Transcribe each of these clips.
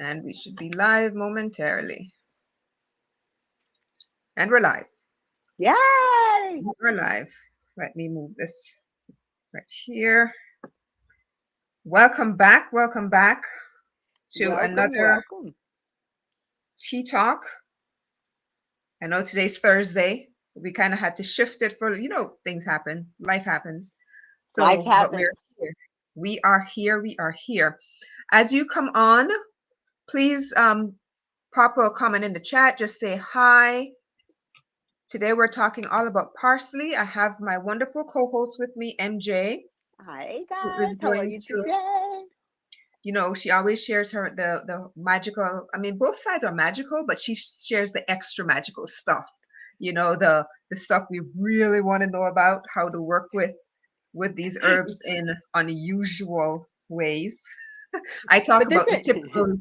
And we should be live momentarily. And we're live. Yay! We're live. Let me move this right here. Welcome back. Welcome back to Welcome, another welcome. Tea Talk. I know today's Thursday. We kind of had to shift it for, things happen. Life happens. Life But we're happens. here. We are here. We are here. As you come on, please pop a comment in the chat. Just say hi. Today we're talking all about parsley. I have my wonderful co-host with me, MJ, Hi who guys, is how are going you to, today? she always shares the magical. I mean, both sides are magical, but she shares the extra magical stuff. The stuff we really want to know about, how to work with these herbs in unusual ways. I talk But this about the is typical.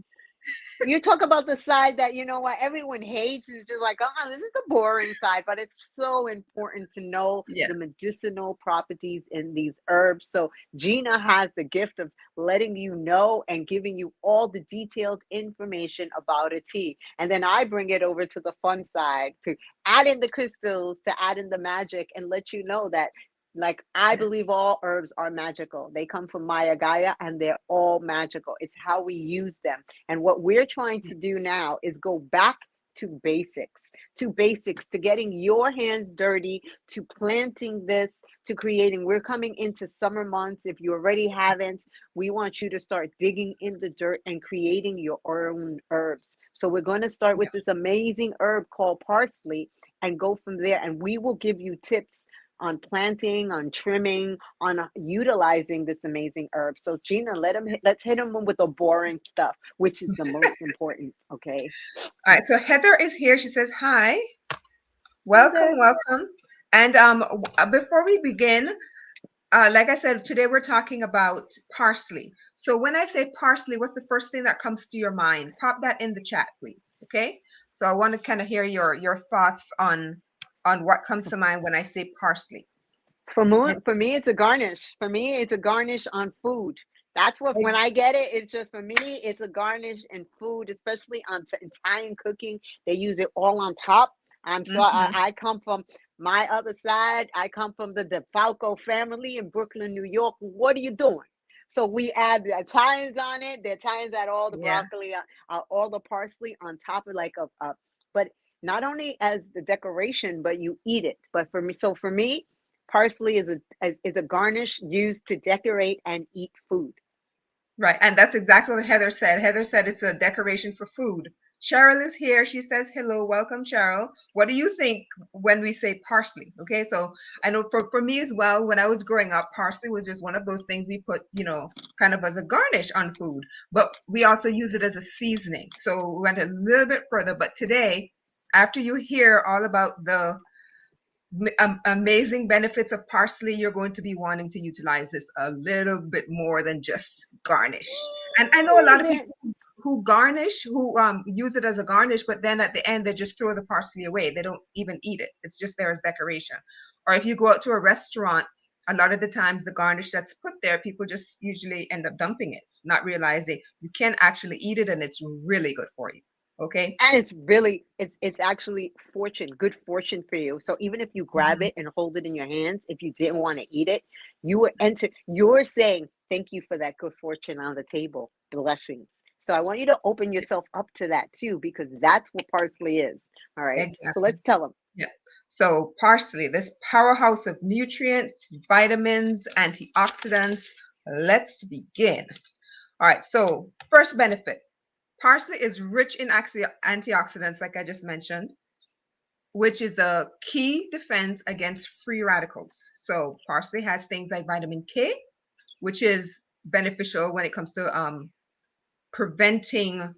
you talk about the side that you know what everyone hates is just like, this is the boring side, but it's so important to know Yeah. the medicinal properties in these herbs. So Gina has the gift of letting you know and giving you all the detailed information about a tea. And then I bring it over to the fun side to add in the crystals, to add in the magic and let you know that like I Yeah. believe all herbs are magical. They come from Maya Gaia and they're all magical. It's how we use them. And what we're trying to do now is go back to basics, to getting your hands dirty, to planting this, to creating. We're coming into summer months. If you already haven't, we want you to start digging in the dirt and creating your own herbs. So we're going to start with this amazing herb called parsley and go from there. And we will give you tips on planting, on trimming, on utilizing this amazing herb. So Gina, let's hit him with the boring stuff, which is the most important. Okay. All right. So Heather is here. She says hi. Heather. Welcome, welcome. And before we begin, like I said, today we're talking about parsley. So when I say parsley, what's the first thing that comes to your mind? Pop that in the chat, please. Okay. So I want to kind of hear your thoughts on what comes to mind when I say parsley. For me, it's a garnish. For me, it's a garnish on food. That's what when Ex- I get it, it's just for me. It's a garnish in food, especially on Italian cooking. They use it all on top. Mhm. I come from my other side. I come from the DeFalco family in Brooklyn, New York. What are you doing? So we add the Italians on it. The Italians add all the Yeah. broccoli, all the parsley on top of like but not only as the decoration, but you eat it. But for me, parsley is a garnish used to decorate and eat food. Right. And that's exactly what Heather said. Heather said it's a decoration for food. Cheryl is here. She says, hello, welcome, Cheryl. What do you think when we say parsley? Okay, so I know for me as well, when I was growing up, parsley was just one of those things we put, kind of as a garnish on food, but we also use it as a seasoning. So we went a little bit further. But today, after you hear all about the amazing benefits of parsley, you're going to be wanting to utilize this a little bit more than just garnish. And I know a lot of people who garnish, who use it as a garnish, but then at the end they just throw the parsley away. They don't even eat it. It's just there as decoration. Or if you go out to a restaurant, a lot of the times the garnish that's put there, people just usually end up dumping it, not realizing you can actually eat it and it's really good for you. Okay. And it's really it's actually good fortune for you. So even if you grab Mhm. it and hold it in your hands, if you didn't want to eat it, you're saying thank you for that good fortune on the table, blessings. So I want you to open yourself up to that too, because that's what parsley is. All right, so Exactly. let's tell them. Yeah. So parsley, this powerhouse of nutrients, vitamins, antioxidants. Let's begin. All right. So first benefit, parsley is rich in antioxidants, like I just mentioned, which is a key defense against free radicals. So parsley has things like vitamin K, which is beneficial when it comes to preventing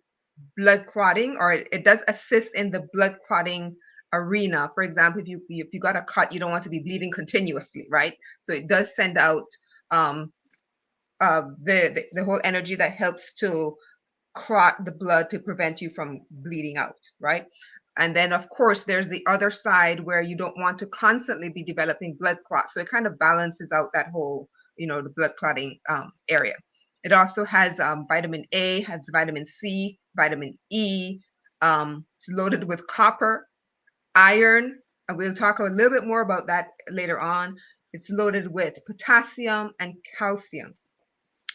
blood clotting, or it does assist in the blood clotting arena. For example, if you got a cut, you don't want to be bleeding continuously, right? So it does send out um, the whole energy that helps to clot the blood to prevent you from bleeding out, right? And then of course there's the other side where you don't want to constantly be developing blood clots. So it kind of balances out that whole, the blood clotting area. It also has vitamin A, has vitamin C, vitamin E. It's loaded with copper, iron, and we'll talk a little bit more about that later on. It's loaded with potassium and calcium.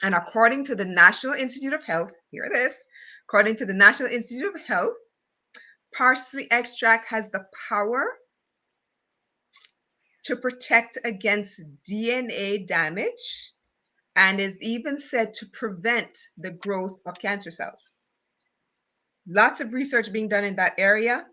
And according to the National Institute of Health, hear this, according to the National Institute of Health, parsley extract has the power to protect against DNA damage and is even said to prevent the growth of cancer cells. Lots of research being done in that area.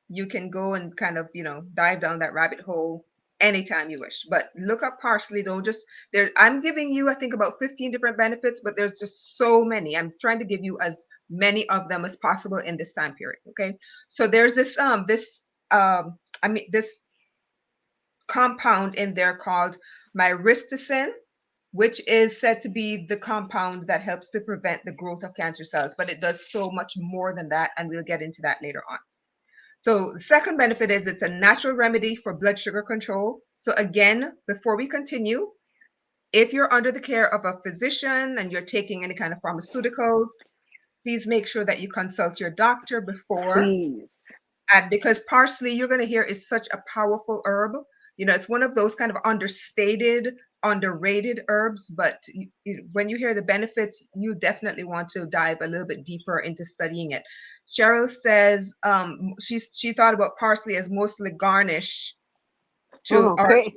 You can go and kind of, dive down that rabbit hole anytime you wish. But look up parsley. Don't just there. I'm giving you, I think, about 15 different benefits, but there's just so many. I'm trying to give you as many of them as possible in this time period. Okay. So there's this compound in there called myristicin, which is said to be the compound that helps to prevent the growth of cancer cells, but it does so much more than that, and we'll get into that later on. So the second benefit is it's a natural remedy for blood sugar control. So again, before we continue, if you're under the care of a physician and you're taking any kind of pharmaceuticals, please make sure that you consult your doctor before. Please. And because parsley, you're going to hear, is such a powerful herb. It's one of those kind of understated, underrated herbs, but when you hear the benefits, you definitely want to dive a little bit deeper into studying it. Cheryl says she thought about parsley as mostly garnish or to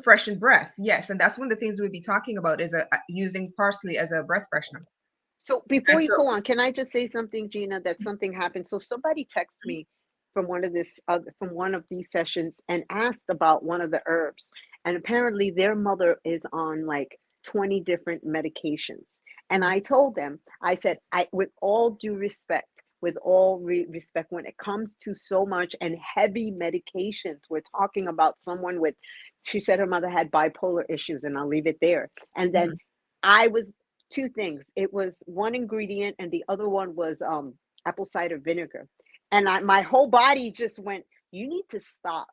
freshen breath. Yes, and that's one of the things we'll be talking about is using parsley as a breath freshener. So before you go on, can I just say something, Gina? That something happened. So somebody texted me from one of these sessions and asked about one of the herbs, and apparently their mother is on like 20 different medications. And I told them, I said, with all due respect, when it comes to so much and heavy medications, we're talking about someone with, she said her mother had bipolar issues, and I'll leave it there. And then I was two things. It was one ingredient, and the other one was apple cider vinegar. And my whole body just went, you need to stop.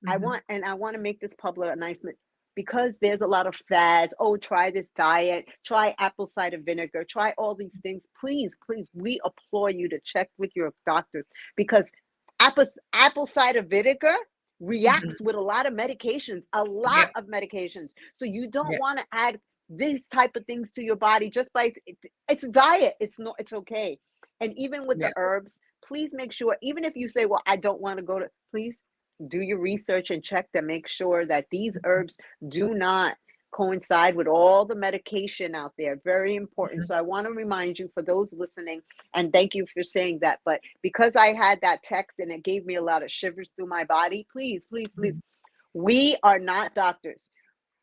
I want to make this public announcement, because there's a lot of fads. Oh, try this diet, try apple cider vinegar, try all these things. Please, we implore you to check with your doctors, because apple cider vinegar reacts with a lot of medications, So you don't want to add these type of things to your body just by, it's a diet. It's okay. And even with the herbs, please make sure, even if you say, well, I don't want to go to, please do your research and check to make sure that these herbs do not coincide with all the medication out there. Very important. So I want to remind you, for those listening, and thank you for saying that, but because I had that text and it gave me a lot of shivers through my body, please, we are not doctors.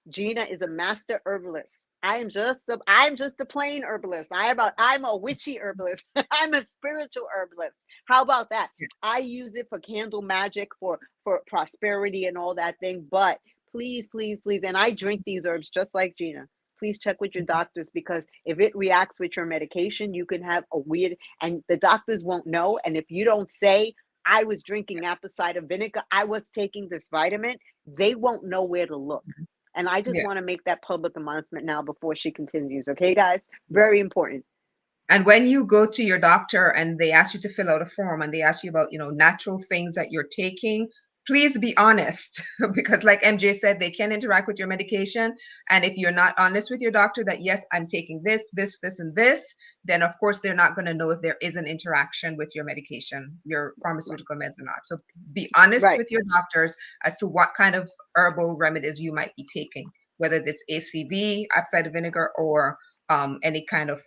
Gina is a master herbalist. I'm just a plain herbalist. I'm a witchy herbalist. I'm a spiritual herbalist. How about that? I use it for candle magic, for prosperity and all that thing. But please, and I drink these herbs just like Gina. Please check with your doctors, because if it reacts with your medication, you can have a weird, and the doctors won't know. And if you don't say, I was drinking apple cider vinegar, I was taking this vitamin, they won't know where to look. And I just want to make that public announcement now before she continues. Okay, guys? Very important. And when you go to your doctor and they ask you to fill out a form and they ask you about, natural things that you're taking, please be honest, because like MJ said, they can interact with your medication. And if you're not honest with your doctor that, yes, I'm taking this, and this, then of course they're not going to know if there is an interaction with your medication, your pharmaceutical meds or not. So be honest with your doctors as to what kind of herbal remedies you might be taking, whether it's ACV, apple cider vinegar, or any kind of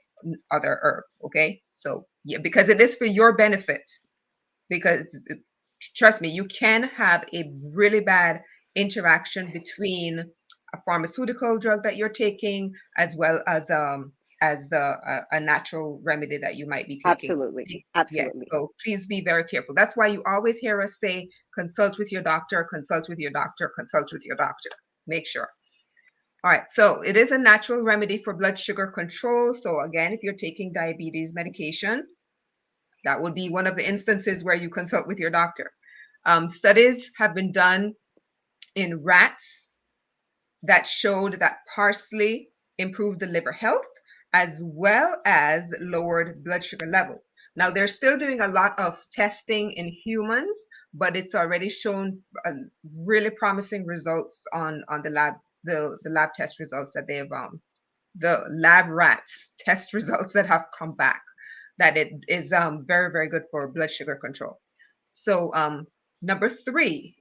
other herb. Okay. So because it is for your benefit, because trust me, you can have a really bad interaction between a pharmaceutical drug that you're taking as well as a natural remedy that you might be taking. Absolutely. Yes. So please be very careful. That's why you always hear us say, consult with your doctor, consult with your doctor, consult with your doctor. Make sure. All right. So it is a natural remedy for blood sugar control. So again, if you're taking diabetes medication, that would be one of the instances where you consult with your doctor. Studies have been done in rats that showed that parsley improved the liver health as well as lowered blood sugar level. Now, they're still doing a lot of testing in humans, but it's already shown really promising results on the lab test results that they've the lab rats test results that have come back, that it is very, very good for blood sugar control. So number three,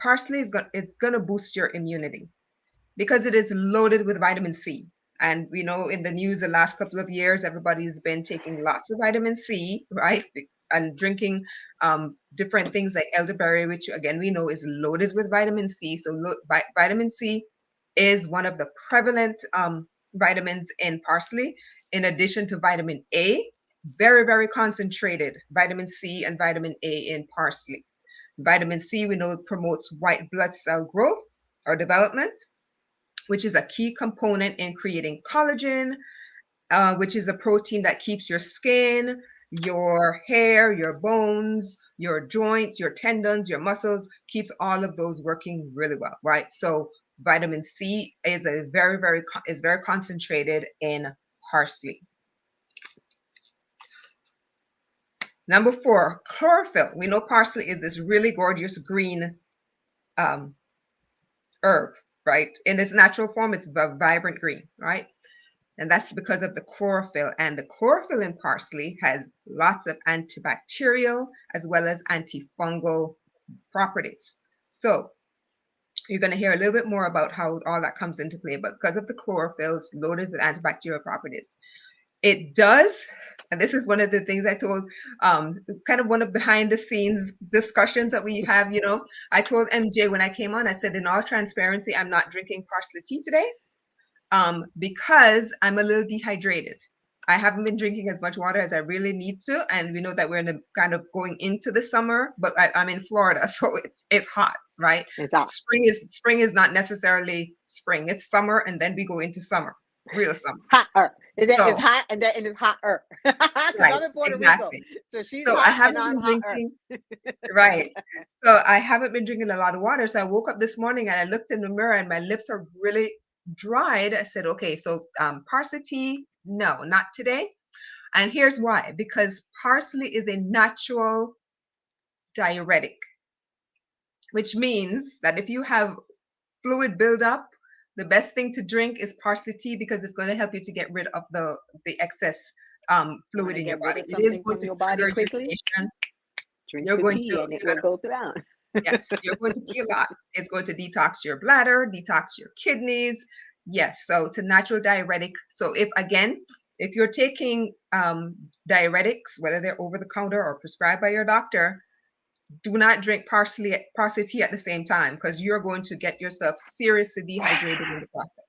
parsley it's gonna boost your immunity because it is loaded with vitamin C. And we know in the news the last couple of years, everybody's been taking lots of vitamin C, right? And drinking different things like elderberry, which again we know is loaded with vitamin C. So vitamin C is one of the prevalent vitamins in parsley, in addition to vitamin A, very, very concentrated vitamin C and vitamin A in parsley. Vitamin C, we know, promotes white blood cell growth or development, which is a key component in creating collagen, which is a protein that keeps your skin, your hair, your bones, your joints, your tendons, your muscles, keeps all of those working really well, right? So vitamin C is very concentrated in parsley. Number four, chlorophyll. We know parsley is this really gorgeous green herb, right? In its natural form, it's a vibrant green, right? And that's because of the chlorophyll. And the chlorophyll in parsley has lots of antibacterial as well as antifungal properties. So you're going to hear a little bit more about how all that comes into play. But because of the chlorophyll, it's loaded with antibacterial properties. It does, and this is one of the things I told, kind of one of behind the scenes discussions that we have, I told MJ when I came on, I said, in all transparency, I'm not drinking parsley tea today because I'm a little dehydrated. I haven't been drinking as much water as I really need to. And we know that we're in the kind of going into the summer, but I'm in Florida, so it's hot, right? It's hot. Spring is not necessarily spring. It's summer, and then we go into summer, real summer. Hotter. So, it's hot, and then it's hotter. Because right, I'm in Puerto Rico, exactly. so she's So I hot and haven't I'm been hotter. drinking, right. So I haven't been drinking a lot of water. So I woke up this morning and I looked in the mirror and my lips are really dried. I said, okay, so parsley tea, no, not today. And here's why, because parsley is a natural diuretic, which means that if you have fluid buildup, the best thing to drink is parsley tea because it's going to help you to get rid of the excess fluid in your Get rid body. of It is something going from to your body trigger quickly. urination. Drink You're the going tea, to, and it you're will gonna, go down. yes, you're going to pee a lot. It's going to detox your bladder, detox your kidneys. Yes, so it's a natural diuretic. So if you're taking diuretics, whether they're over the counter or prescribed by your doctor, do not drink parsley tea at the same time because you're going to get yourself seriously dehydrated in the process.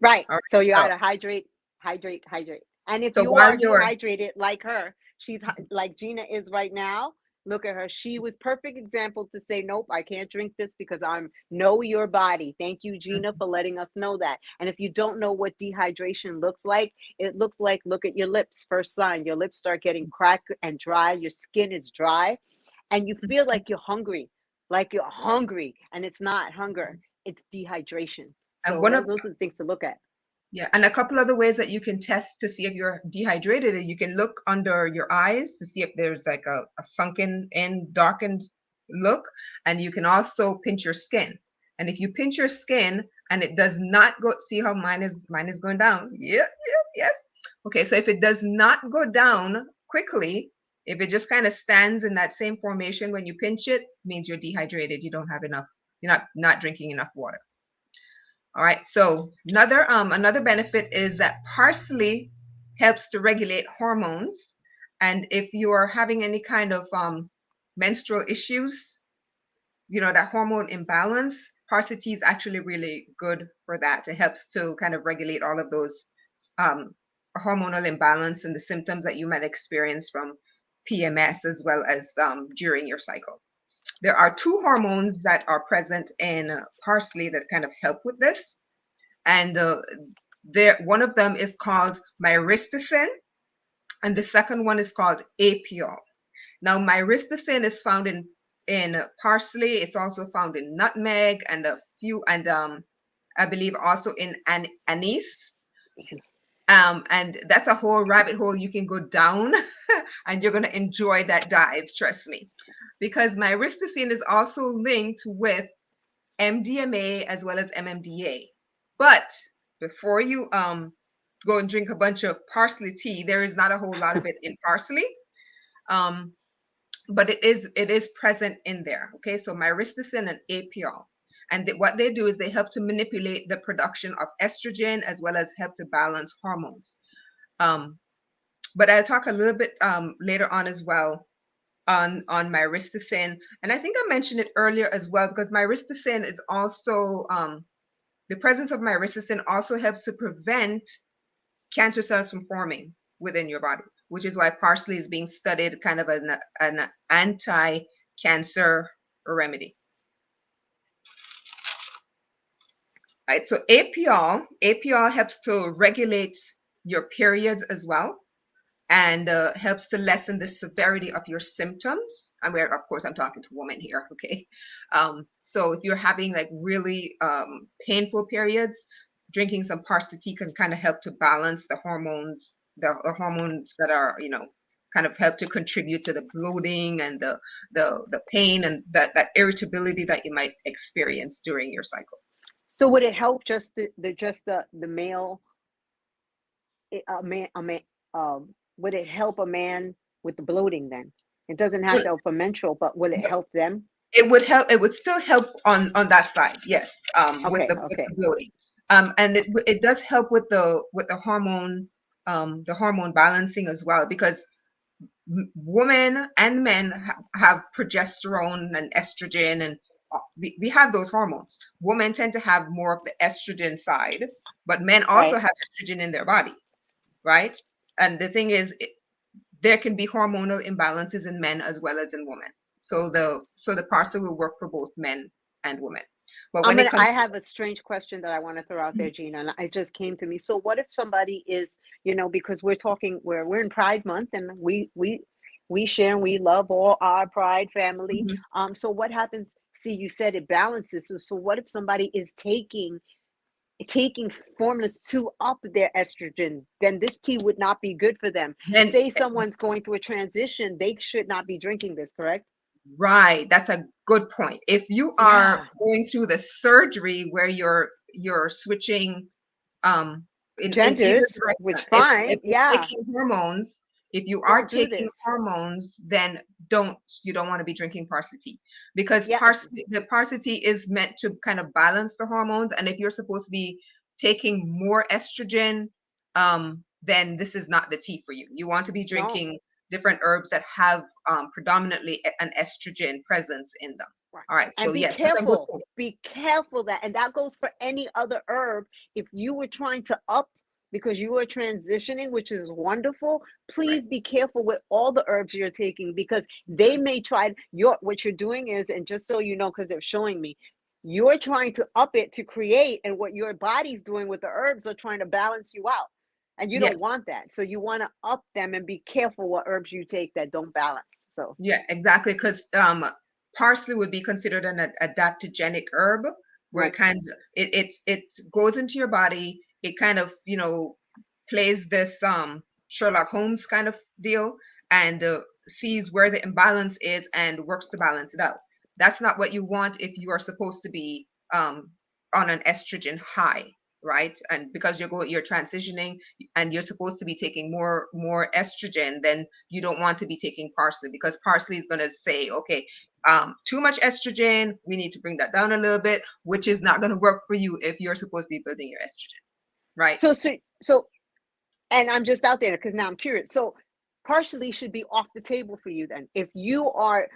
Right. All right. So you So, gotta hydrate, hydrate, hydrate. And if so you while are you're dehydrated like her, she's like Gina is right now. Look at her. She was perfect example to say, nope, I can't drink this because I'm know your body. Thank you, Gina, for letting us know that. And if you don't know what dehydration looks like, it looks like, look at your lips. First sign, your lips start getting cracked and dry. Your skin is dry and you feel like you're hungry, and it's not hunger, it's dehydration. and So one of those are the things to look at. Yeah, and a couple other ways that you can test to see if you're dehydrated is you can look under your eyes to see if there's like a sunken in, darkened look, and you can also pinch your skin. And if you pinch your skin and it does not go, see how mine is going down. Yeah, yes, yes. Okay, so if it does not go down quickly, if it just kind of stands in that same formation when you pinch it, means you're dehydrated. You don't have enough, you're not drinking enough water. All right, so another benefit is that parsley helps to regulate hormones. And if you are having any kind of menstrual issues, that hormone imbalance, parsley tea is actually really good for that. It helps to kind of regulate all of those um, hormonal imbalance and the symptoms that you might experience from PMS as well as during your cycle. There are two hormones that are present in parsley that kind of help with this. And one of them is called myristicin, and the second one is called apiol. Now, myristicin is found in parsley. It's also found in nutmeg and I believe also in anise. And that's a whole rabbit hole you can go down, and you're going to enjoy that dive, trust me. Because myristicin is also linked with MDMA as well as MMDA. But before you go and drink a bunch of parsley tea, there is not a whole lot of it in parsley. Um, but it is present in there. Okay, so myristicin and APL. And what they do is they help to manipulate the production of estrogen as well as help to balance hormones. Um, but I'll talk a little bit later on as well on myristicin, and I think I mentioned it earlier as well, because myristicin is also the presence of myristicin also helps to prevent cancer cells from forming within your body, which is why parsley is being studied kind of an anti-cancer remedy. Right, so APL helps to regulate your periods as well, and helps to lessen the severity of your symptoms. I mean, of course, I'm talking to women here, okay? So if you're having like really painful periods, drinking some parsley tea can kind of help to balance the hormones that are, kind of help to contribute to the bloating and the pain and that irritability that you might experience during your cycle. So would it help just the male, a man, would it help a man with the bloating then? It doesn't have to help a menstrual, but would it help them? It would help. It would still help on that side, yes. With Okay, with okay, the bloating, and it does help with the hormone balancing as well, because women and men have progesterone and estrogen, and we have those hormones. Women tend to have more of the estrogen side, but men also right. have estrogen in their body, right? And the thing is, there can be hormonal imbalances in men as well as in women. So the parsley will work for both men and women. But when it comes I to have a strange question that I want to throw out there, Gina, and it just came to me. So what if somebody is, because we're in Pride Month, and we share and we love all our Pride family. Mhm. So what happens? See, you said it balances. So what if somebody is taking formulas to up their estrogen? Then this tea would not be good for them. Then Say someone's going through a transition, they should not be drinking this, correct? right, that's a good point. If you are Yeah. going through the surgery where you're switching in either Genders, which direction, if fine. you're Yeah. taking hormones, if you are Don't do taking this. hormones, then you don't want to be drinking parsley tea, because Yeah. the parsley tea is meant to kind of balance the hormones. And if you're supposed to be taking more estrogen, then this is not the tea for you. You want to be No. drinking different herbs that have predominantly an estrogen presence in them. Right. All right, And so yes, that's a good point. be careful that, and that goes for any other herb. If you were trying to up because you are transitioning, which is wonderful, Right. please be careful with all the herbs you're taking, because they may try what you're doing is, and just so you know, because they're showing me, you're trying to up it to create, and what your body's doing with the herbs are trying to balance you out. And you don't Yes. want that. So you want to up them, and be careful what herbs you take that don't balance. So Yeah, exactly. Because parsley would be considered an adaptogenic herb, where right. it goes into your body. It kind of plays this Sherlock Holmes kind of deal, and sees where the imbalance is and works to balance it out. That's not what you want if you are supposed to be on an estrogen high, right? And because you're transitioning and you're supposed to be taking more estrogen, then you don't want to be taking parsley, because parsley is going to say, okay, too much estrogen, we need to bring that down a little bit, which is not going to work for you if you're supposed to be building your estrogen, right? So and I'm just out there because now I'm curious. So partially should be off the table for you then. If you are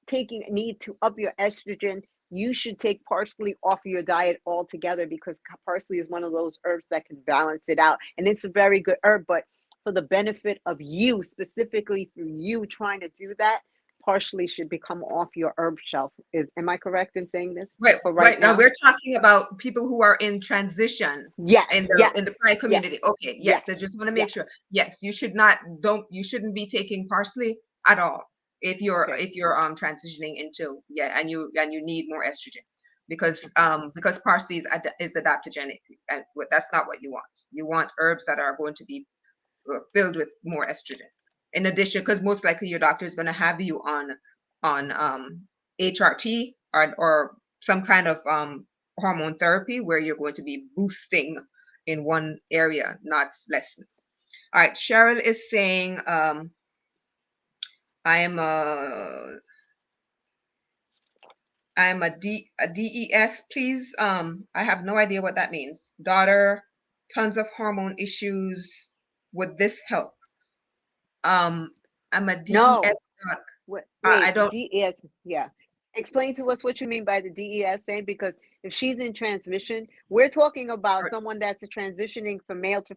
taking need to up your estrogen, you should take parsley off your diet altogether, because parsley is one of those herbs that can balance it out. And it's a very good herb, but for the benefit of you, specifically for you trying to do that, parsley should become off your herb shelf. Am I correct in saying this Right, for right right. Now now? we're talking about people who are in transition in Yes, the yes, Pride yes, community. Okay, yes. I yes, just want to make yes. sure. Yes, you shouldn't be taking parsley at all if you're Okay. transitioning into, yeah, and you need more estrogen, because parsley is adaptogenic, and that's not what you want. You want herbs that are going to be filled with more estrogen. In addition, because most likely your doctor is going to have you on HRT or some kind of hormone therapy where you're going to be boosting in one area, not lessening. All right, Cheryl is saying, I am a DES, please. I have no idea what that means. Daughter, tons of hormone issues. Would this help? I'm a No. DES. I Wait, don't. DES, yeah. Explain to us what you mean by the DES thing, because if she's in transmission, we're talking about someone that's transitioning from male to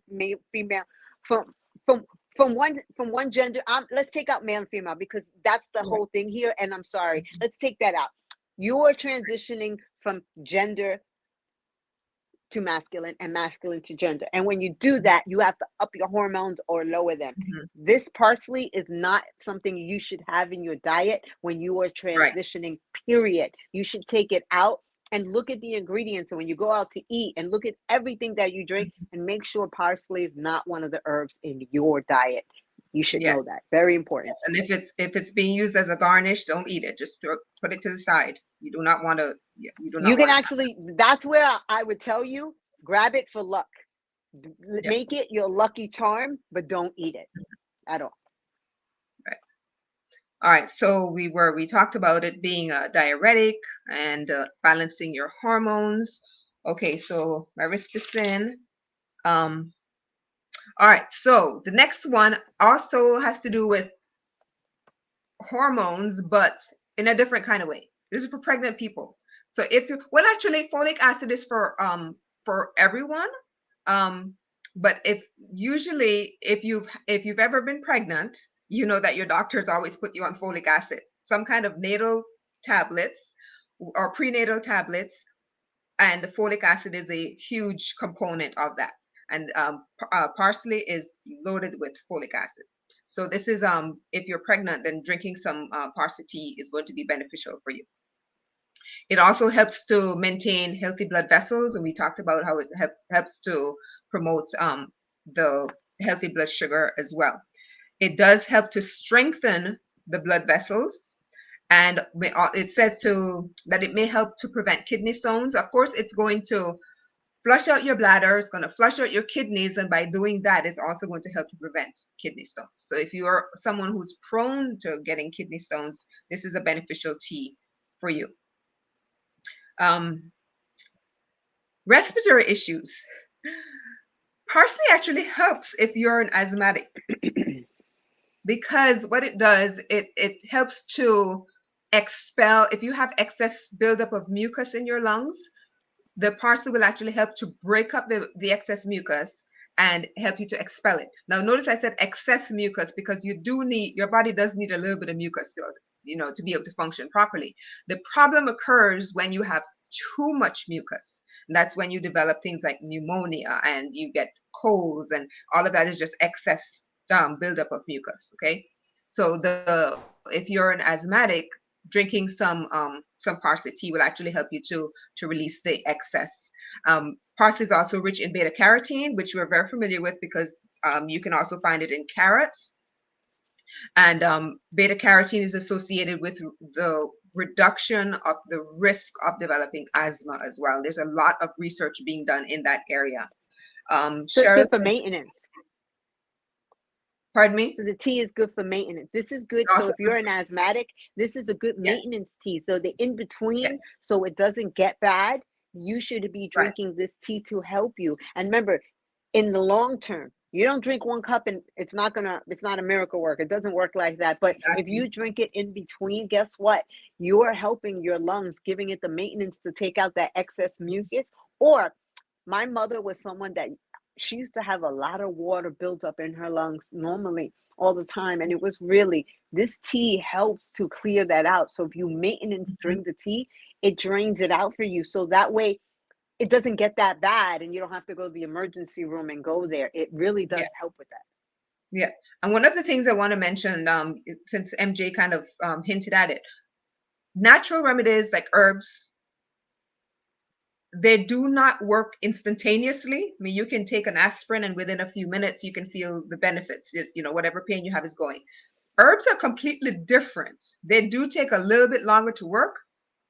female, from from from one gender. Let's take out male and female because that's the Yeah. whole thing here. And I'm sorry, let's take that out. You are transitioning from gender to masculine and masculine to gender. And when you do that, you have to up your hormones or lower them. Mhm. This parsley is not something you should have in your diet when you are Right. transitioning, period. You should take it out and look at the ingredients. And when you go out to eat and look at everything that you drink and make sure parsley is not one of the herbs in your diet. You should Yes. know that. Very important. Yes. And if it's being used as a garnish, don't eat it. Just put it to the side. You do not want to. You do You not can want to have. actually, that's where I would tell you, grab it for luck. Yeah. Make it your lucky charm, but don't eat it at all. Right. All right. So we talked about it being a diuretic and balancing your hormones. Okay. So myristicin. Um. All right. So the next one also has to do with hormones, but in a different kind of way. This is for pregnant people. So if you, well, actually, folic acid is for everyone. Um, but if you've ever been pregnant, you know that your doctors always put you on folic acid, some kind of natal tablets or prenatal tablets, and the folic acid is a huge component of that. And parsley is loaded with folic acid. So this is if you're pregnant, then drinking some parsley tea is going to be beneficial for you. It also helps to maintain healthy blood vessels, and we talked about how it helps to promote the healthy blood sugar as well. It does help to strengthen the blood vessels, and it says that it may help to prevent kidney stones. Of course, it's going to flush out your bladder, it's going to flush out your kidneys, and by doing that, it's also going to help to prevent kidney stones. So if you are someone who's prone to getting kidney stones, this is a beneficial tea for you. Um, Respiratory issues. Parsley actually helps if you're an asthmatic, because what it does, it helps to expel. If you have excess buildup of mucus in your lungs, the parsley will actually help to break up the excess mucus and help you to expel it. Now, notice I said excess mucus because your body does need a little bit of mucus to be able to function properly. The problem occurs when you have too much mucus. And that's when you develop things like pneumonia and you get colds, and all of that is just excess buildup of mucus. Okay, so if you're an asthmatic, drinking some parsley tea will actually help you to release the excess. Parsley is also rich in beta carotene, which we're very familiar with because you can also find it in carrots. And beta carotene is associated with the reduction of the risk of developing asthma as well. There's a lot of research being done in that area. So it's Cheryl good for says, maintenance. pardon me? So the tea is good for maintenance. This is good. So Also, if you're an asthmatic, this is a good yes, maintenance tea. So the in between, yes, so it doesn't get bad, you should be right, drinking this tea to help you. And remember, in the long term, you don't drink one cup and it's not a miracle work. It doesn't work like that. But if you exactly. drink it in between, guess what? You are helping your lungs, giving it the maintenance to take out that excess mucus. Or my mother was someone that she used to have a lot of water built up in her lungs normally all the time. And it was really, this tea helps to clear that out. So if you maintenance Mhm. drink the tea, it drains it out for you. So that way it doesn't get that bad and you don't have to go to the emergency room and go there. It really Yeah, does help with that. yeah. And one of the things I want to mention, since MJ kind of hinted at it, natural remedies like herbs, they do not work instantaneously. I mean, you can take an aspirin and within a few minutes you can feel the benefits. Whatever pain you have is going. Herbs are completely different. They do take a little bit longer to work,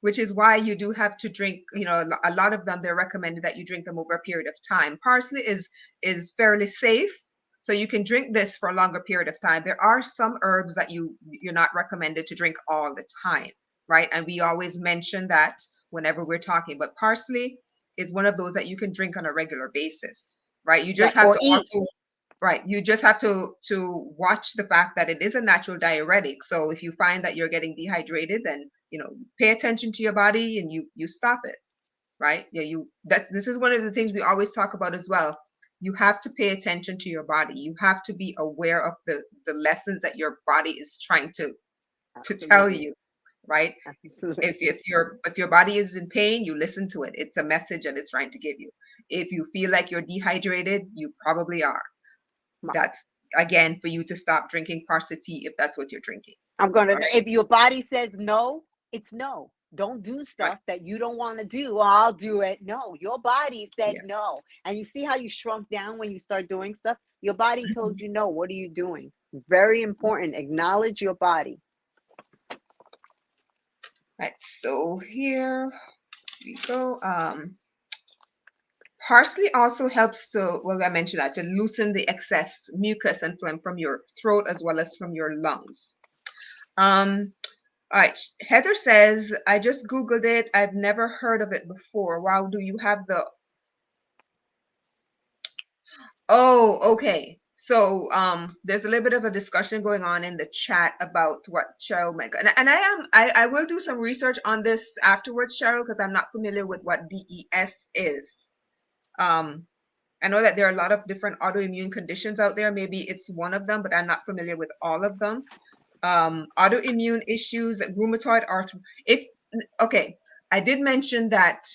which is why you do have to drink, a lot of them, they're recommended that you drink them over a period of time. Parsley is fairly safe, so you can drink this for a longer period of time. There are some herbs that you're not recommended to drink all the time, right? And we always mention that whenever we're talking, but parsley is one of those that you can drink on a regular basis, right? You just Right. have Or to eat. also, right, you just have to watch the fact that it is a natural diuretic. So if you find that you're getting dehydrated, then pay attention to your body and you stop it, right? Yeah, this is one of the things we always talk about as well. You have to pay attention to your body. You have to be aware of the lessons that your body is trying to tell Absolutely. you, right? Absolutely. If your body is in pain, you listen to it. It's a message that it's trying to give you. If you feel like you're dehydrated, you probably are. That's again for you to stop drinking parsley tea if that's what you're drinking. I'm going to All say, right. if your body says no, it's no. Don't do Right. stuff that you don't want to do. I'll do it. No, your body said Yeah. no. And you see how you shrunk down when you start doing stuff? Your body told you no. What are you doing? Very important. Acknowledge your body. Right. So here we go. Parsley also helps to, well, I mentioned that, to loosen the excess mucus and phlegm from your throat as well as from your lungs. All right. Heather says, I just Googled it. I've never heard of it before. Wow, do you have the. Oh, okay. So there's a little bit of a discussion going on in the chat about what Cheryl meant. And I will do some research on this afterwards, Cheryl, because I'm not familiar with what DES is. I know that there are a lot of different autoimmune conditions out there. Maybe it's one of them, but I'm not familiar with all of them. Autoimmune issues, rheumatoid arthritis. Okay, I did mention that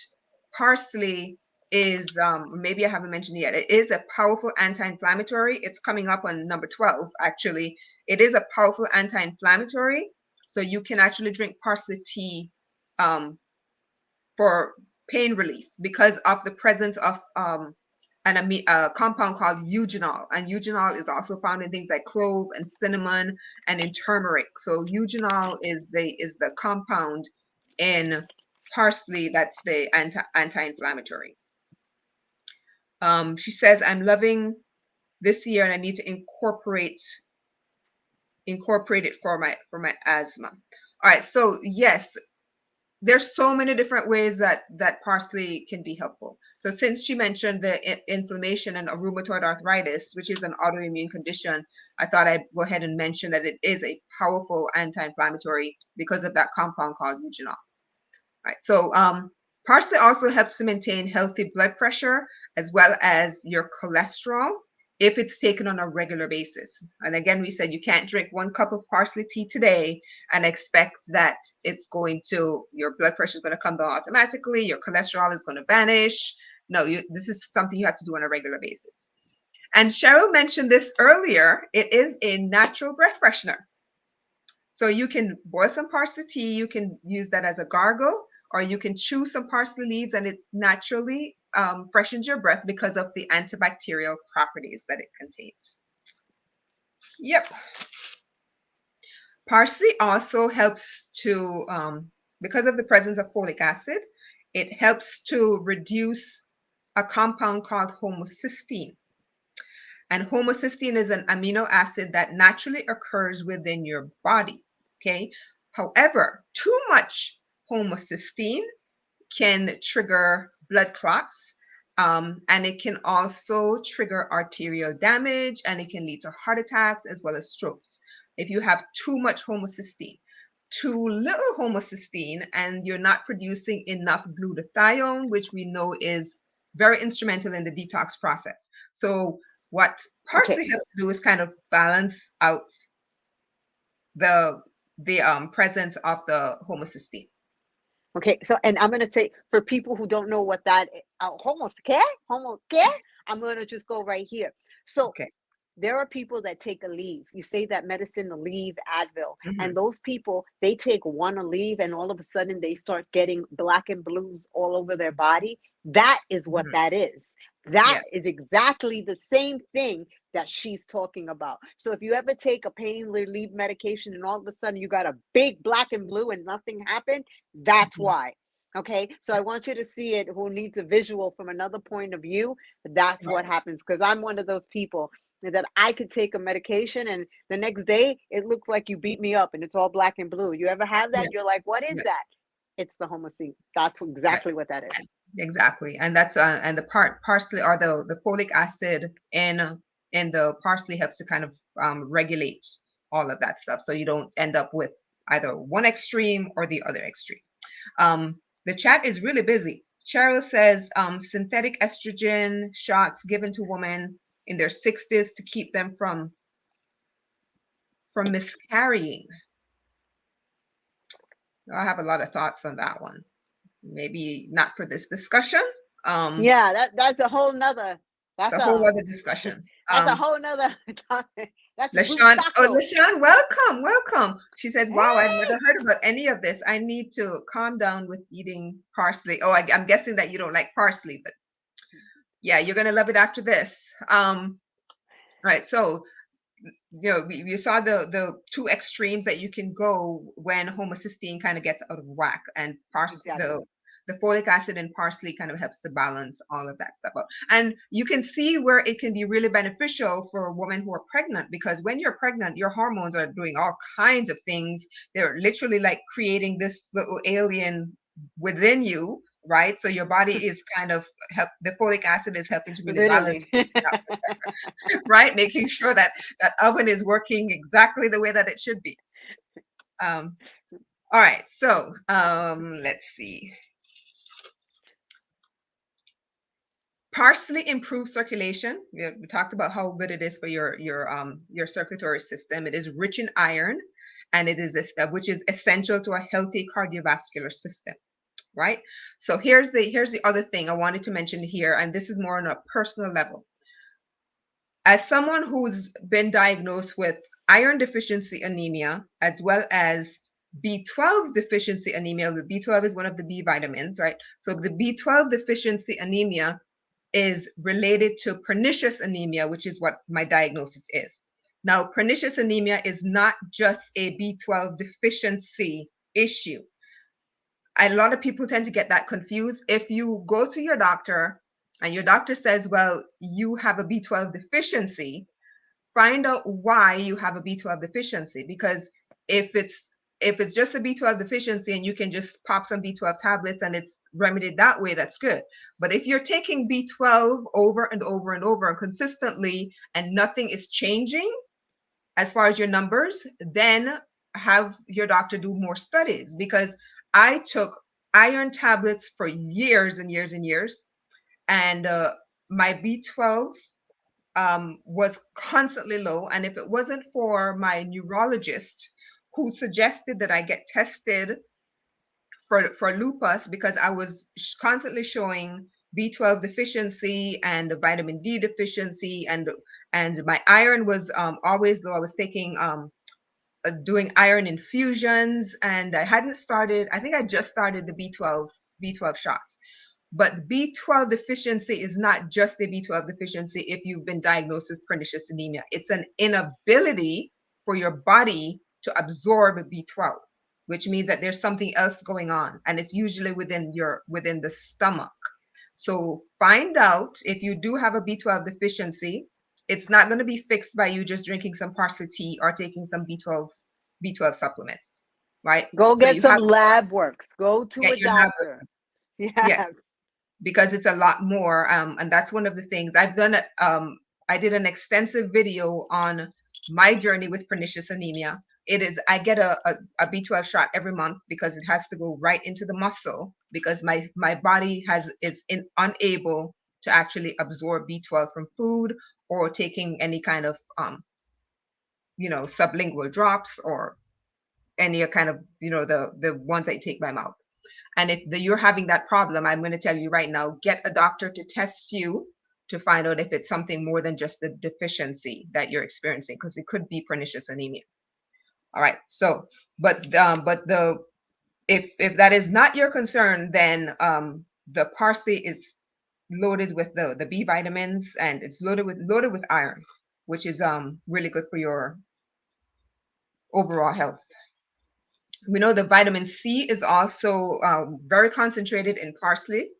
parsley is, maybe I haven't mentioned it yet. It is a powerful anti-inflammatory. It's coming up on number 12, actually. It is a powerful anti-inflammatory. So you can actually drink parsley tea for pain relief because of the presence of a compound called eugenol, and eugenol is also found in things like clove and cinnamon and in turmeric. So eugenol is the compound in parsley that's the anti-inflammatory. She says, I'm loving this year and I need to incorporate it for my asthma. All right, so yes, there's so many different ways that parsley can be helpful. So since she mentioned the inflammation and rheumatoid arthritis, which is an autoimmune condition, I thought I'd go ahead and mention that it is a powerful anti-inflammatory because of that compound called eugenol. Right. So parsley also helps to maintain healthy blood pressure as well as your cholesterol if it's taken on a regular basis. And again, we said you can't drink 1 cup of parsley tea today and expect that your blood pressure is going to come down automatically, your cholesterol is going to vanish. No, this is something you have to do on a regular basis. And Cheryl mentioned this earlier. It is a natural breath freshener. So you can boil some parsley tea, you can use that as a gargle, or you can chew some parsley leaves and it naturally freshens your breath because of the antibacterial properties that it contains. Yep. Parsley also helps to, because of the presence of folic acid, it helps to reduce a compound called homocysteine. And homocysteine is an amino acid that naturally occurs within your body. Okay. However, too much homocysteine can trigger blood clots, and it can also trigger arterial damage, and it can lead to heart attacks as well as strokes if you have too much homocysteine. Too little homocysteine, and you're not producing enough glutathione, which we know is very instrumental in the detox process. So what Okay. parsley helps to do is kind of balance out the presence of the homocysteine. Okay. So, and I'm going to say for people who don't know what that homo care, I'm going to just go right here. So Okay. there are people that take a leave. You say that medicine, a leave, Advil, Mm-hmm. and those people, they take one a leave, and all of a sudden they start getting black and blues all over their body. That is what Mm-hmm. that is. That Yes. is exactly the same thing that she's talking about. So if you ever take a pain relief medication and all of a sudden you got a big black and blue and nothing happened, that's Mm-hmm. why. Okay, so I want you to see it who needs a visual from another point of view. That's what Right. happens, because I'm one of those people that I could take a medication and the next day it looks like you beat me up and it's all black and blue. You ever have Yeah. that? You're like, what is Yeah. that? It's the homocene. That's Right. exactly what that is. Exactly. And that's and the parsley, or the folic acid in the parsley helps to kind of regulate all of that stuff, so you don't end up with either one extreme or the other extreme. The chat is really busy. Cheryl says synthetic estrogen shots given to women in their 60s to keep them from miscarrying. I have a lot of thoughts on that one. Maybe not for this discussion. Um, Yeah, that's a whole nother, it's that's a whole a other discussion. that's a whole nother topic. That's root LaShawn, oh, taco. LaShawn, welcome, welcome. She says, wow, I've never Hey, heard about any of this. I need to calm down with eating parsley. Oh, I'm guessing that you don't like parsley, but yeah, you're going to love it after this. All right, so we saw the two extremes that you can go when homocysteine kind of gets out of whack, and exactly. the folic acid in parsley kind of helps to balance all of that stuff out. And you can see where it can be really beneficial for women who are pregnant, because when you're pregnant, your hormones are doing all kinds of things. They're literally like creating this little alien within you, right? So your body is kind of the folic acid is helping to really balance Literally. right? Making sure that that oven is working exactly the way that it should be. Um, all right, so let's see. Parsley improves circulation. We talked about how good it is for your circulatory system. It is rich in iron, and it is which is essential to a healthy cardiovascular system, right? So here's the other thing I wanted to mention here, and this is more on a personal level. As someone who's been diagnosed with iron deficiency anemia as well as B12 deficiency anemia, the B12 is one of the B vitamins, right? So the B12 deficiency anemia is related to pernicious anemia, which is what my diagnosis is. Now, pernicious anemia is not just a B12 deficiency issue. A lot of people tend to get that confused. If you go to your doctor and your doctor says, well, you have a B12 deficiency, find out why you have a B12 deficiency. Because if it's just a B12 deficiency and you can just pop some B12 tablets and it's remedied that way, that's good. But if you're taking B12 over and over and over and consistently and nothing is changing as far as your numbers, then have your doctor do more studies. Because I took iron tablets for years and years and years, and my B12 was constantly low. And if it wasn't for my neurologist who suggested that I get tested for lupus, because I was constantly showing B12 deficiency and the vitamin D deficiency, and my iron was always low. I was taking doing iron infusions, and I hadn't started. I think I just started the B12 shots. But B12 deficiency is not just a B12 deficiency if you've been diagnosed with pernicious anemia. It's an inability for your body to absorb B12, which means that there's something else going on, and it's usually within the stomach. So find out if you do have a B12 deficiency. It's not going to be fixed by you just drinking some parsley tea or taking some B12 supplements, right? Go So get you some have to lab works. Go to get a your lab. doctor. Yes, Yes. because it's a lot more. And that's one of the things I've done. I did an extensive video on my journey with pernicious anemia. I get a B12 shot every month because it has to go right into the muscle, because my body is unable to actually absorb B12 from food or taking any kind of sublingual drops or any kind of the ones I take by mouth. And if you're having that problem, I'm going to tell you right now, get a doctor to test you to find out if it's something more than just the deficiency that you're experiencing, because it could be pernicious anemia. All right. So, but the if that is not your concern, then the parsley is loaded with the B vitamins, and it's loaded with iron, which is really good for your overall health. We know the vitamin C is also very concentrated in parsley,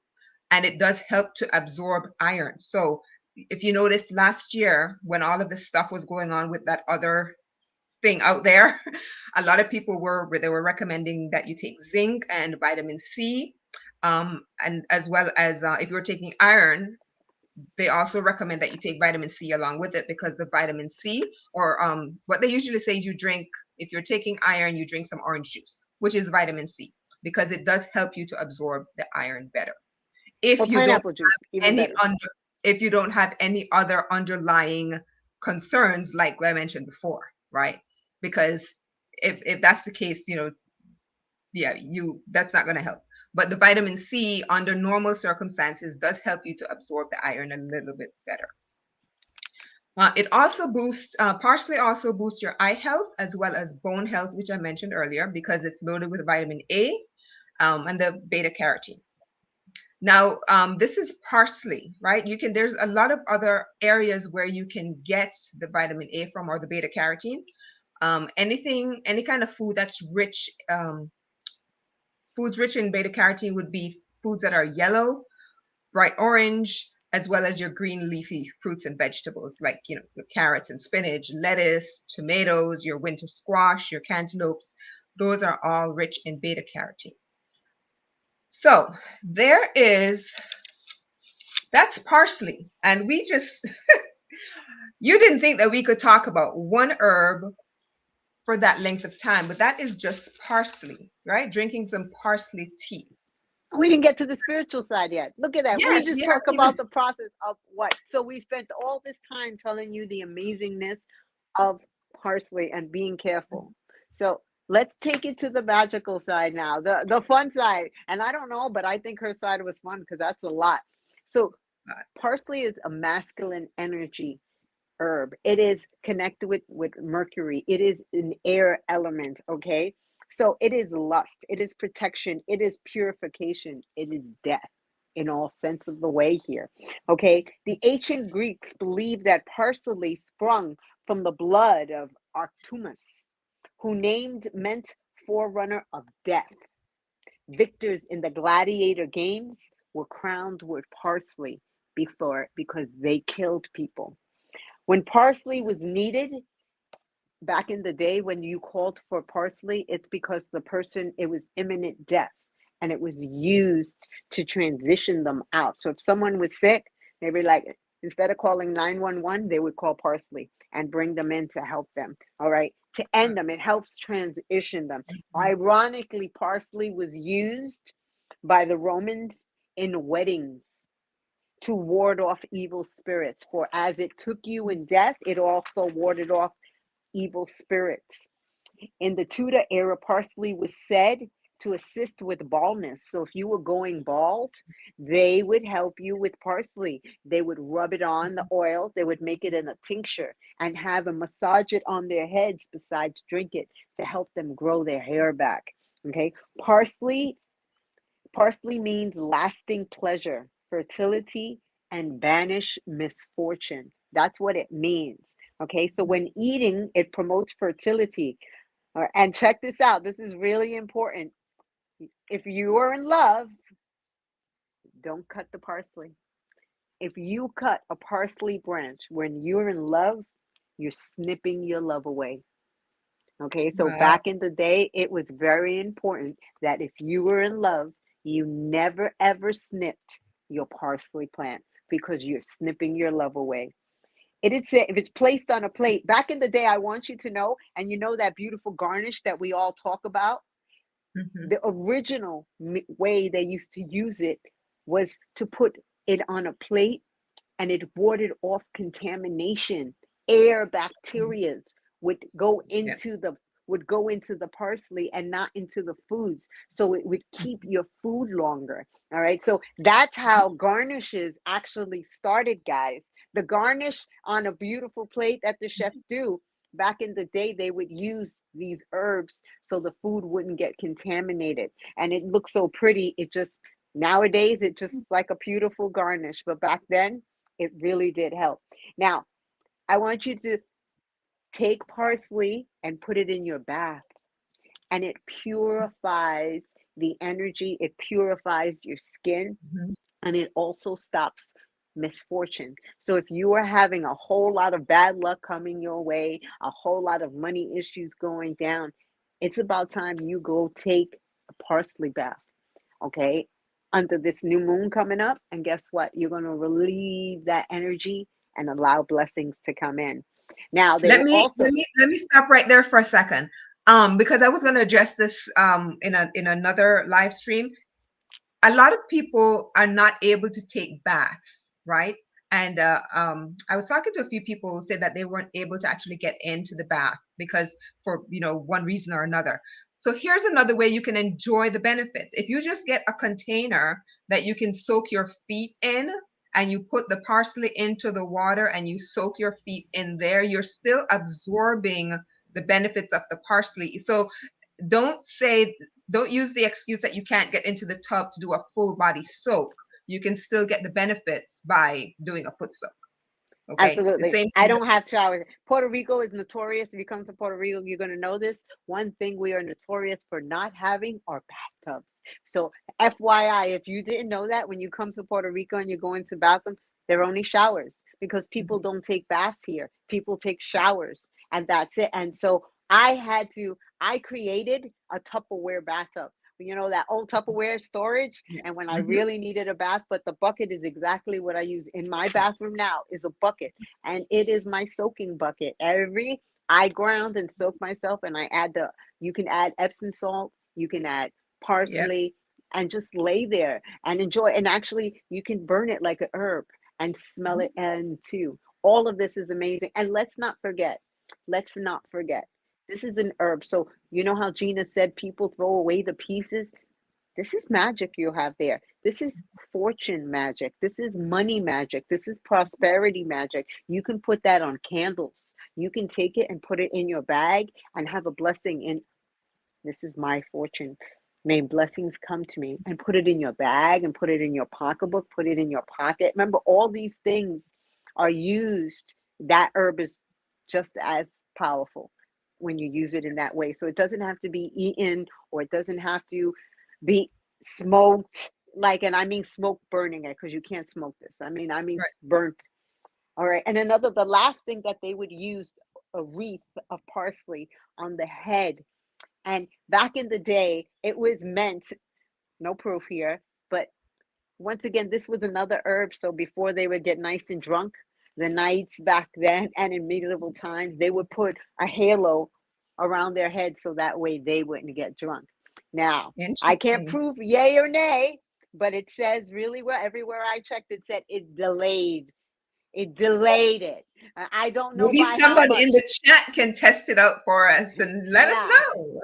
and it does help to absorb iron. So if you noticed last year when all of this stuff was going on with that other thing out there, a lot of people were recommending that you take zinc and vitamin C, and as well as if you're taking iron, they also recommend that you take vitamin C along with it, because the vitamin C, or what they usually say is you drink, if you're taking iron, you drink some orange juice, which is vitamin C, because it does help you to absorb the iron better. Or If you don't pineapple juice, even any better. if you don't have any other underlying concerns, like I mentioned before, right? Because if that's the case, yeah, that's not going to help. But the vitamin C, under normal circumstances, does help you to absorb the iron a little bit better. It also boosts, partially also boosts your eye health as well as bone health, which I mentioned earlier, because it's loaded with vitamin A, and the beta carotene. Now, this is parsley, right? There's a lot of other areas where you can get the vitamin A from, or the beta carotene. Any kind of food that's rich, foods rich in beta carotene would be foods that are yellow, bright orange, as well as your green leafy fruits and vegetables, like, your carrots and spinach, lettuce, tomatoes, your winter squash, your cantaloupes. Those are all rich in beta carotene. So that's parsley. And we just, you didn't think that we could talk about one herb for that length of time, but that is just parsley, right? Drinking some parsley tea. We didn't get to the spiritual side yet. Look at that. We Yes, just we talk haven't about even. the process of what. So we spent all this time telling you the amazingness of parsley and being careful. So let's take it to the magical side now, the fun side. And I don't know, but I think her side was fun, because that's a lot. So parsley is a masculine energy herb. It is connected with Mercury. It is an air element, okay? So it is lust, it is protection, it is purification, it is death in all sense of the way here. Okay? The ancient Greeks believed that parsley sprung from the blood of Arcturus, who named meant forerunner of death. Victors in the gladiator games were crowned with parsley because they killed people. When parsley was needed back in the day, when you called for parsley, it's because it was imminent death, and it was used to transition them out. So if someone was sick, they'd be like, instead of calling 911, they would call parsley and bring them in to help them. All right. To end them, it helps transition them. Ironically, parsley was used by the Romans in weddings to ward off evil spirits. For as it took you in death, it also warded off evil spirits. In the Tudor era, parsley was said to assist with baldness. So if you were going bald, they would help you with parsley. They would rub it on the oil, they would make it in a tincture and have a massage it on their heads, besides drink it to help them grow their hair back. Okay. Parsley means lasting pleasure, fertility, and banish misfortune. That's what it means. Okay, so when eating, it promotes fertility. And check this out, this is really important. If you are in love, don't cut the parsley. If you cut a parsley branch when you're in love, you're snipping your love away. Okay, so Wow. back in the day, it was very important that if you were in love, you never ever snipped your parsley plant, because you're snipping your love away. It is, if it's placed on a plate. Back in the day, I want you to know, and you know that beautiful garnish that we all talk about. Mm-hmm. The original way they used to use it was to put it on a plate, and it warded off contamination. Air bacterias would go Yeah. into the would go into the parsley and not into the foods. So it would keep your food longer. All right. So that's how garnishes actually started, guys. The garnish on a beautiful plate that the chef do. Back in the day, they would use these herbs so the food wouldn't get contaminated. And it looks so pretty. It just, nowadays, it just like a beautiful garnish. But back then, it really did help. Now, I want you to take parsley and put it in your bath, and it purifies the energy, it purifies your skin, Mhm. and it also stops misfortune. So if you are having a whole lot of bad luck coming your way, a whole lot of money issues going down, it's about time you go take a parsley bath, okay? Under this new moon coming up, and guess what? You're going to relieve that energy and allow blessings to come in. Now, they Let will me also, let me let me stop right there for a second. Because I was going to address this in another live stream. A lot of people are not able to take baths, right? And I was talking to a few people who said that they weren't able to actually get into the bath because for one reason or another. So here's another way you can enjoy the benefits. If you just get a container that you can soak your feet in, and you put the parsley into the water and you soak your feet in there, you're still absorbing the benefits of the parsley. So don't say don't use the excuse that you can't get into the tub to do a full body soak. You can still get the benefits by doing a foot soak. Okay, the absolutely. same I thing. don't have showers. Puerto Rico is notorious. If you come to Puerto Rico, you're going to know this. One thing we are notorious for not having are bathtubs. So, FYI, if you didn't know that, when you come to Puerto Rico and you go into bathroom, they're only showers because people Mhm. don't take baths here. People take showers, and that's it. And so, I created a Tupperware bathtub. You know, that old Tupperware storage, Yeah. and when I Hmm. really needed a bath, but the bucket is exactly what I use in my bathroom now, is a bucket, and it is my soaking bucket. Every I ground and soak myself, and I add the, you can add Epsom salt, you can add Yeah. parsley, and just lay there and enjoy. And actually, you can burn it like a herb and smell it. Mhm. And too, all of this is amazing. And let's not forget, this is an herb. So you know how Gina said people throw away the pieces. This is magic you have there. This is fortune magic. This is money magic. This is prosperity magic. You can put that on candles. You can take it and put it in your bag and have a blessing in. This is my fortune. May blessings come to me, and put it in your bag and put it in your pocketbook, put it in your pocket. Remember, all these things are used. That herb is just as powerful when you use it in that way. So it doesn't have to be eaten, or it doesn't have to be smoked. Like, and I mean smoke burning it, because you can't smoke this. I mean Right. burnt. All right. And the last thing that they would use, a wreath of parsley on the head. And back in the day, it was meant, no proof here, but once again, this was another herb. So before they would get nice and drunk, the knights back then and in medieval times, they would put a halo around their head so that way they wouldn't get drunk. Now, I can't Interesting. prove yay or nay, but it says really well, everywhere I checked, it said it delayed it. I don't know Maybe by how somebody in much. the chat can test it out for us and let us Yeah, know.